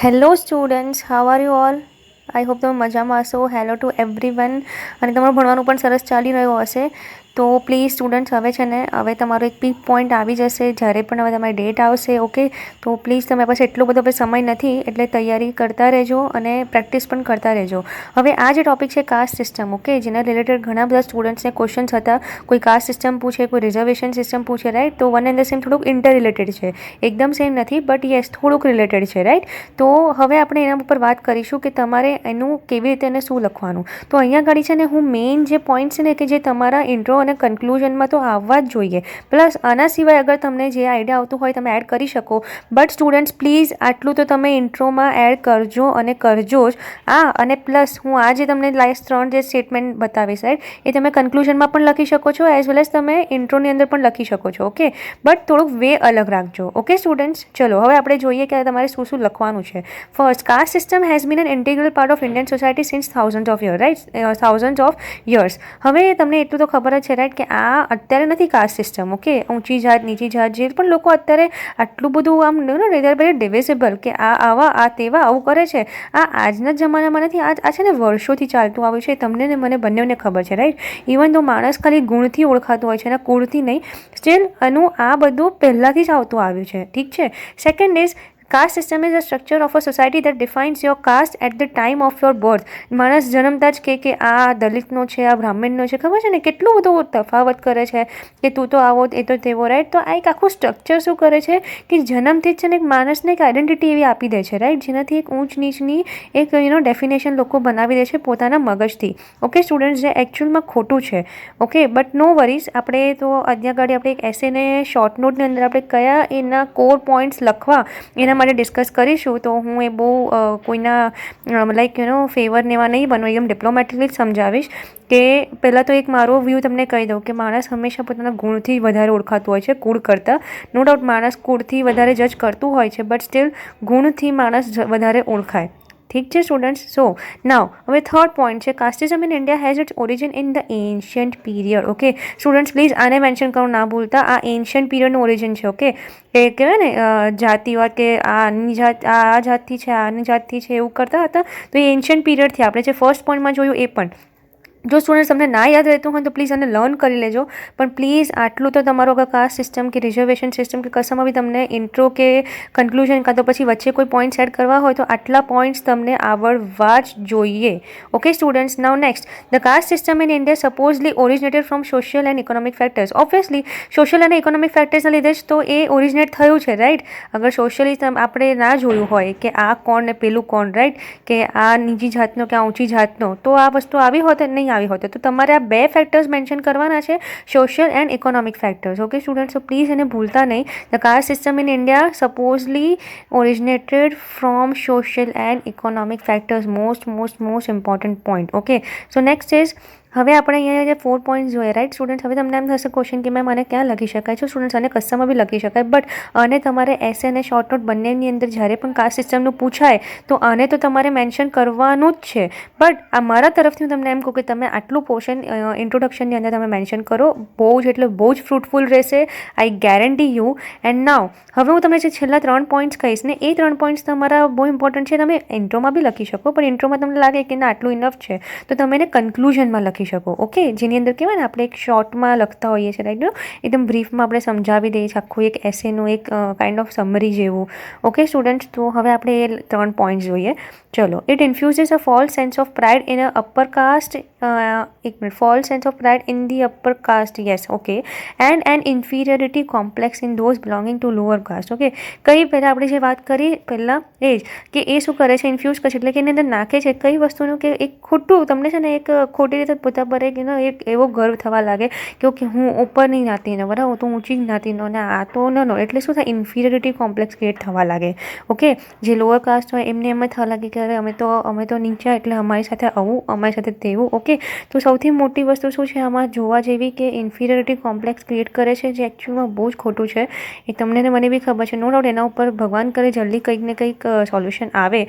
Hello students, how are you all? I hope તમે મજામાં હશો. Hello two everyone. અને તમારું ભણવાનું પણ સરસ ચાલી રહ્યું હશે. તો પ્લીઝ સ્ટુડન્ટ્સ, હવે છે ને હવે તમારો એક પીક પોઈન્ટ આવી જશે જ્યારે પણ હવે તમારી ડેટ આવશે. ઓકે, તો પ્લીઝ તમે પાસે એટલો બધો સમય નથી, એટલે તૈયારી કરતા રહેજો અને પ્રેક્ટિસ પણ કરતા રહેજો. હવે આ જે ટોપિક છે કાસ્ટ સિસ્ટમ, ઓકે, જેના રિલેટેડ ઘણા બધા સ્ટુડન્ટ્સને ક્વેશ્ચન્સ હતા. કોઈ કાસ્ટ સિસ્ટમ પૂછે, કોઈ રિઝર્વેશન સિસ્ટમ પૂછે, રાઈટ? તો વન એન્ડ ધ સેમ થોડુંક ઇન્ટર રિલેટેડ છે, એકદમ સેમ નથી, બટ યસ થોડુંક રિલેટેડ છે, રાઈટ? તો હવે આપણે એના ઉપર વાત કરીશું કે તમારે એનું કેવી રીતે અને શું લખવાનું. તો અહીંયા આગળ છે ને હું મેઇન જે પોઈન્ટ છે ને કે જે તમારા ઇન્ટ્રો અને કન્ક્લુઝનમાં તો આવવા જ જોઈએ. પ્લસ આના સિવાય અગર તમને જે આઈડિયા આવતું હોય તમે એડ કરી શકો. બટ સ્ટુડન્ટ્સ પ્લીઝ આટલું તો તમે ઇન્ટ્રોમાં એડ કરજો અને કરજો જ. અને પ્લસ હું આ જે તમને લાસ્ટ 3 જે સ્ટેટમેન્ટ બતાવીશ, રાઈટ, એ તમે કન્ક્લુઝનમાં પણ લખી શકો છો, એઝ વેલ એઝ તમે ઇન્ટ્રોની અંદર પણ લખી શકો છો. ઓકે, બટ થોડુંક વે અલગ રાખજો. ઓકે સ્ટુડન્ટ્સ, ચલો હવે આપણે જોઈએ કે તમારે શું શું લખવાનું છે. First, caste system has been an integral part of Indian society since thousands of years, right? Thousands of years. હવે તમને એટલું તો ખબર જ છે, રાઈટ, કે આ અત્યારે નથી કાસ્ટ સિસ્ટમ. ઓકે, ઊંચી જાત નીચી જાત જે પણ લોકો અત્યારે આટલું બધું આમ વેરી ડિવિઝિબલ કે આ આવા આ તેવા આવું કરે છે, આ આજના જમાનામાં નથી. આ છે ને વર્ષોથી ચાલતું આવ્યું છે. તમને ને મને બંનેને ખબર છે, રાઈટ? ઇવન તો માણસ ખાલી ગુણથી ઓળખાતો હોય છે અને કુળથી નહીં. સ્ટીલ આનું આ બધું પહેલાંથી જ આવતું આવ્યું છે. ઠીક છે. Second is, caste system is a structure of a society that defines your caste at the time of your birth. માણસ જન્મતા જ કે આ દલિતનો છે, આ બ્રાહ્મણનો છે. ખબર છે ને કેટલું બધું તફાવત કરે છે કે તું તો આવો એ તો તેવો, રાઈટ? તો આ એક આખું સ્ટ્રક્ચર શું કરે છે કે જન્મથી જ છે ને એક માણસને એક આઈડેન્ટિટી એવી આપી દે છે, રાઈટ? જેનાથી એક ઊંચ નીચની એક ડેફિનેશન લોકો બનાવી દે છે પોતાના મગજથી. ઓકે સ્ટુડન્ટ્સ, જે એકચ્યુઅલમાં ખોટું છે. Okay, but no worries. આપણે તો અહીંયા આગળ આપણે એક એસેને શોર્ટ નોટની અંદર આપણે કયા એના કોર પોઈન્ટ્સ લખવા એના માટે ડિસ્કસ કરીશું. તો હું એ બહુ કોઈના લાઈક ફેવરને એવા નહીં બનવું, એકદમ ડિપ્લોમેટિકલી જ સમજાવીશ. કે પહેલાં તો એક મારો વ્યૂ તમને કહી દઉં કે માણસ હંમેશા પોતાના ગુણથી વધારે ઓળખાતું હોય છે કુળ કરતાં. નો ડાઉટ માણસ કુળથી વધારે જજ કરતું હોય છે, બટ સ્ટીલ ગુણથી માણસ વધારે ઓળખાય. ઠીક છે સ્ટુડન્ટ્સ. સો નાવ હવે થર્ડ પોઈન્ટ છે, casteism in India has its origin in the ancient period. Okay students please આને મેન્શન કરો ના ભૂલતા. આ એન્શિયન્ટ પીરિયડનું ઓરિજિન છે. ઓકે, એ કહેવાય ને જાતિવાદ કે આની જાત આ જાતથી છે, આની જાતથી છે, એવું કરતા હતા. તો એ એન્શિયન્ટ પીરિયડથી આપણે જે ફર્સ્ટ પોઈન્ટમાં જોયું એ પણ. જો સ્ટુડન્ટ્સ તમને ના યાદ રહેતું હોય તો પ્લીઝ આને લર્ન કરી લેજો. પણ પ્લીઝ આટલું તો તમારો અગર કાસ્ટ સિસ્ટમ કે રિઝર્વેશન સિસ્ટમ કે કશામાં બી તમને ઇન્ટ્રો કે કન્ક્લુઝન કાં તો પછી વચ્ચે કોઈ પોઈન્ટ્સ એડ કરવા હોય તો આટલા પોઈન્ટ્સ તમને આવડવા જ જોઈએ. Okay students, now next, the caste system in India supposedly originated from social and economic factors. Obviously social અને ઇકોનોમિક ફેક્ટર્સના લીધે જ તો એ ઓરિજિનેટ થયું છે, રાઈટ? અગર સોશિયલી આપણે ના જોયું હોય કે આ કોણ ને પેલું કોણ, રાઈટ, કે આ નીચી જાતનો કે આ ઊંચી જાતનો, તો આ વસ્તુ આવી હોત નહીં આવી હોત. તો તમારે આ બે ફેક્ટર્સ મેન્શન કરવાના છે, social and economic factors. Okay students, so please એને ભૂલતા નહીં. The caste system in India supposedly originated from social and economic factors. Most important point. Okay, so next is, હવે આપણે અહીંયા જે 4 પોઈન્ટ જોઈએ, રાઈટ સ્ટુડન્ટ્સ? હવે તમને એમ થશે ક્વેશ્ચન કે મેમ આને ક્યાં લખી શકાય છે? સ્ટુડન્ટ્સ આને કશામાં બી લખી શકાય, બટ આને તમારે એસે અને શોર્ટ નોટ બંનેની અંદર જ્યારે પણ કાસ્ટ સિસ્ટમનું પૂછાય તો આને તો તમારે મેન્શન કરવાનું જ છે. બટ આ મારા તરફથી હું તમને એમ કહું કે તમે આટલું પોર્શન ઇન્ટ્રોડક્શનની અંદર તમે મેન્શન કરો. બહુ જ એટલે બહુ જ ફ્રૂટફુલ રહેશે, આઈ ગેરંટી યુ. એન્ડ નાવ હવે હું તમને જે છેલ્લા 3 પોઈન્ટ્સ કહીશ ને એ 3 પોઈન્ટ્સ તમારા બહુ ઇમ્પોર્ટન્ટ છે. તમે ઇન્ટ્રોમાં બી લખી શકો, પણ ઇન્ટ્રોમાં તમને લાગે કે ના આટલું ઇનફ છે તો તમે એને કન્ક્લુઝનમાં લખી શકો. ઓકે, જેની અંદર કહેવાય ને આપણે એક શોર્ટમાં લખતા હોઈએ છીએ, રાઈટ? એકદમ બ્રીફમાં આપણે સમજાવી દઈએ છીએ આખું એક એસેનું એક કાઇન્ડ ઓફ સમરી જેવું. ઓકે સ્ટુડન્ટ્સ, તો હવે આપણે એ 3 પોઈન્ટ જોઈએ. ચલો, it infuses a false sense of pride in a upper caste. એક minute, false sense of pride in the upper caste, yes. Okay, and an inferiority complex in those belonging to lower caste. Okay, કઈ પહેલાં આપણે જે વાત કરી પહેલાં એ જ કે એ શું કરે છે, ઇન્ફ્યુઝ કરે છે, એટલે કે એની અંદર નાખે છે કઈ વસ્તુનું કે એક ખોટું તમને છે ને એક ખોટી રીતે પોતા પર એક એવો ગર્વ થવા લાગે કે ઓકે હું ઉપરની જ્ઞાતિનો, બરાબર, તો ઊંચી જ્ઞાતિનો અને આ તો ન. એટલે શું થાય, ઇન્ફિરિયરિટી કોમ્પ્લેક્સ ક્રિએટ થવા લાગે. ઓકે, જે લોઅર કાસ્ટ હોય એમને એમ જ થવા લાગે કે અરે અમે તો નીચા એટલે અમારી સાથે આવું, અમારી સાથે તેવું. ઓકે, તો સૌથી મોટી વસ્તુ શું છે આમાં જોવા જેવી કે ઇન્ફિરિયરિટી કોમ્પ્લેક્સ ક્રિએટ કરે છે, જે એકચ્યુઅલમાં બહુ જ ખોટું છે. એ તમને ને મને બી ખબર છે. નો ડાઉટ એના ઉપર ભગવાન કરે જલ્દી કંઈક ને કંઈક સોલ્યુશન આવે,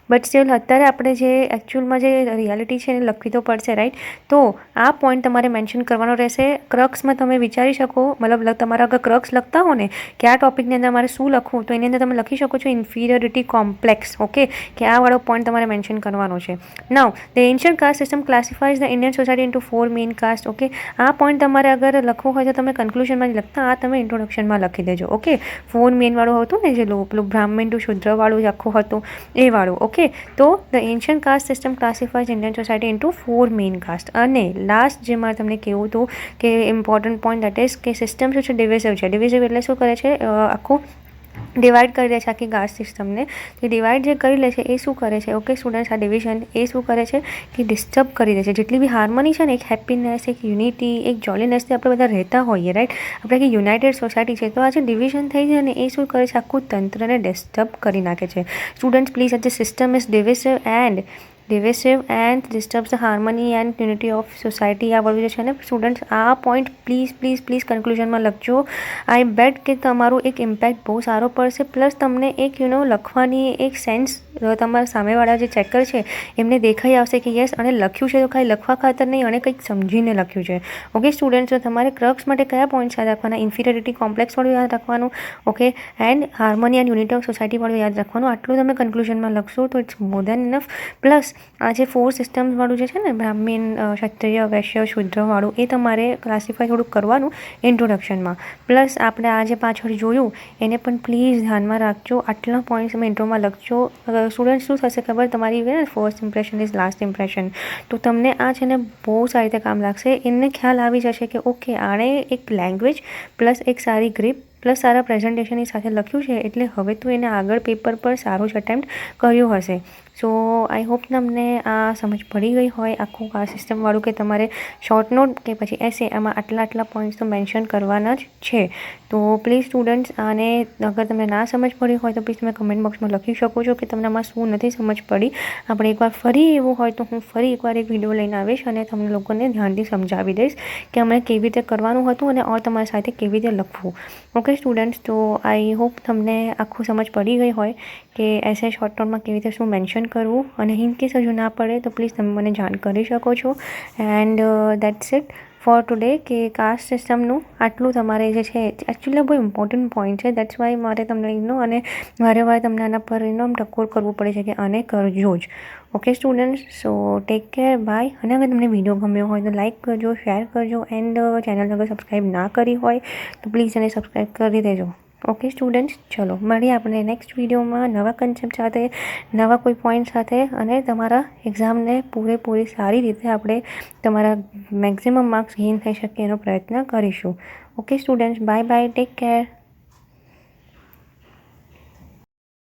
બટ સ્ટીલ અત્યારે આપણે જે એકચ્યુઅલમાં જે રિયાલિટી છે એને લખવી તો પડશે, રાઈટ? તો આ પોઈન્ટ તમારે મેન્શન કરવાનો રહેશે. ક્રક્સમાં તમે વિચારી શકો, મતલબ તમારા અગર ક્રક્સ લખતા હો ને કે આ ટોપિકની અંદર મારે શું લખવું, તો એની અંદર તમે લખી શકો છો ઇન્ફિરિયોરિટી કોમ્પ્લેક્સ. ઓકે, કે આ વાળો પોઈન્ટ તમારે મેન્શન કરવાનો છે. Now the ancient caste system classifies the Indian society into 4 main caste. Okay, આ પોઈન્ટ તમારે અગર લખવું હોય તો તમે કન્ક્લુઝનમાં લખતા, આ તમે ઇન્ટ્રોડક્શનમાં લખી દેજો. ઓકે, 4 મેઇન વાળું હતું ને, જે પેલું બ્રાહ્મણ ટુ શુદ્ર વાળું આખું હતું એ વાળું. ઓકે, તો the ancient caste system classifies Indian society into 4 main caste. અને લાસ્ટ જે મારે તમને કહેવું હતું કે ઇમ્પોર્ટન્ટ પોઈન્ટ દેટ ઇઝ કે સિસ્ટમ શું છે, ડિવિઝિવ છે. ડિવિઝિવ એટલે શું કરે છે, આખું ડિવાઈડ કરી દે છે આખી કાસ્ટ સિસ્ટમને. તે ડિવાઈડ જે કરી લે છે એ શું કરે છે, ઓકે સ્ટુડન્ટ્સ, આ ડિવિઝન એ શું કરે છે કે ડિસ્ટર્બ કરી દે છે જેટલી બી હાર્મની છે ને, એક હેપીનેસ, એક યુનિટી, એક જોલીનેસથી આપણે બધા રહેતા હોઈએ, રાઈટ. આપણે કે યુનાઇટેડ સોસાયટી છે, તો આ જે ડિવિઝન થઈ જાય ને એ શું કરે છે, આખું તંત્રને ડિસ્ટર્બ કરી નાખે છે. Students please, at the system is divisive and disturbs the harmony and unity of society. આ બધું જે છે ને સ્ટુડન્ટ્સ, આ પોઈન્ટ પ્લીઝ કન્ક્લુઝનમાં લખજો. આઈ બેટ કે તમારું એક ઇમ્પેક્ટ બહુ સારો પડશે. પ્લસ તમને એક લખવાની એક સેન્સ તમારા સામેવાળા જે ચેકર છે એમને દેખાઈ આવશે કે યસ, અને લખ્યું છે તો ખાલી લખવા ખાતર નહીં, અને કંઈક સમજીને લખ્યું છે. ઓકે સ્ટુડન્ટ્સ, તમારે ક્રક્સ માટે કયા પોઈન્ટ્સ યાદ રાખવાના, ઇન્ફિરિયોરિટી કોમ્પ્લેક્સવાળું યાદ રાખવાનું. Okay, and harmony and unity of સોસાયટીવાળું યાદ રાખવાનું. આટલું તમે કન્ક્લુઝનમાં લખશો તો it's more than enough. Plus આ જે 4 સિસ્ટમ્સવાળું જે છે ને, બ્રાહ્મણ, ક્ષત્રિય, વૈશ્ય, શુદ્રવાળું, એ તમારે ક્લાસિફાઈ થોડુંક કરવાનું ઇન્ટ્રોડક્શનમાં. પ્લસ આપણે આ જે પાછળ જોયું એને પણ પ્લીઝ ધ્યાનમાં રાખજો. આટલા પોઈન્ટ્સ તમે ઇન્ટ્રોમાં લખજો. સ્ટુડન્ટ શું થશે ખબર, તમારી first impression is last impression. તો તમને આ છે ને બહુ સારી રીતે કામ લાગશે. એને ખ્યાલ આવી જશે કે ઓકે, આણે એક લેંગ્વેજ પ્લસ એક સારી ગ્રીપ પ્લસ સારા પ્રેઝન્ટેશનની સાથે લખ્યું છે, એટલે હવે તો એને આગળ પેપર પર સારું જ અટેમ્પ્ટ કર્યું હશે. સો આઈ હોપ તમને આ સમજ પડી ગઈ હોય આખું આ સિસ્ટમવાળું, કે તમારે શોર્ટ નોટ કે પછી એસે આમાં આટલા પોઈન્ટ્સ તો મેન્શન કરવાના જ છે. તો પ્લીઝ સ્ટુડન્ટ્સ, આને અગર તમને ના સમજ પડી હોય તો પ્લીઝ તમે કમેન્ટ બોક્સમાં લખી શકો છો કે તમને આમાં શું નથી સમજ પડી. આપણે એકવાર ફરી એવું હોય તો હું ફરી એકવાર એક વિડીયો લઈને આવીશ અને તમને લોકોને ધ્યાનથી સમજાવી દઈશ કે અમને કેવી રીતે કરવાનું હતું અને ઓર તમારી સાથે કેવી રીતે લખવું. ઓકે સ્ટુડન્ટ્સ, તો આઈ હોપ તમને આખું સમજ પડી ગઈ હોય કે એસે શોર્ટ નોટમાં કેવી રીતે શું મેન્શન કરવું. અને ઇન કેસ હજુ ના પડે તો પ્લીઝ તમે મને જાણ કરી શકો છો. And that's it four today, કે કાસ્ટ સિસ્ટમનું આટલું તમારે જે છે એકચ્યુઅલી બહુ ઇમ્પોર્ટન્ટ પોઈન્ટ છે. દેટ્સ વાય મારે તમને અને વારે તમને આના પર આમ ટકોર કરવું પડે છે કે આને કરજો જ. Okay students, so take care, bye. અને અગર તમને વિડીયો ગમ્યો હોય તો લાઇક કરજો, શેર કરજો, એન્ડ ચેનલ અગર સબસ્ક્રાઈબ ના કરી હોય તો પ્લીઝ એને સબસ્ક્રાઈબ કરી દેજો. ઓકે સ્ટુડન્ટ્સ, ચલો મળીએ આપણે નેક્સ્ટ વિડીયોમાં નવા કન્સેપ્ટ સાથે, નવા કોઈ પોઈન્ટ સાથે, અને તમારા એક્ઝામને પૂરેપૂરી સારી રીતે આપણે તમારા મેક્સિમમ માર્ક્સ ગેઇન થઈ શકે એનો પ્રયત્ન કરીશું. Okay students, bye, take care.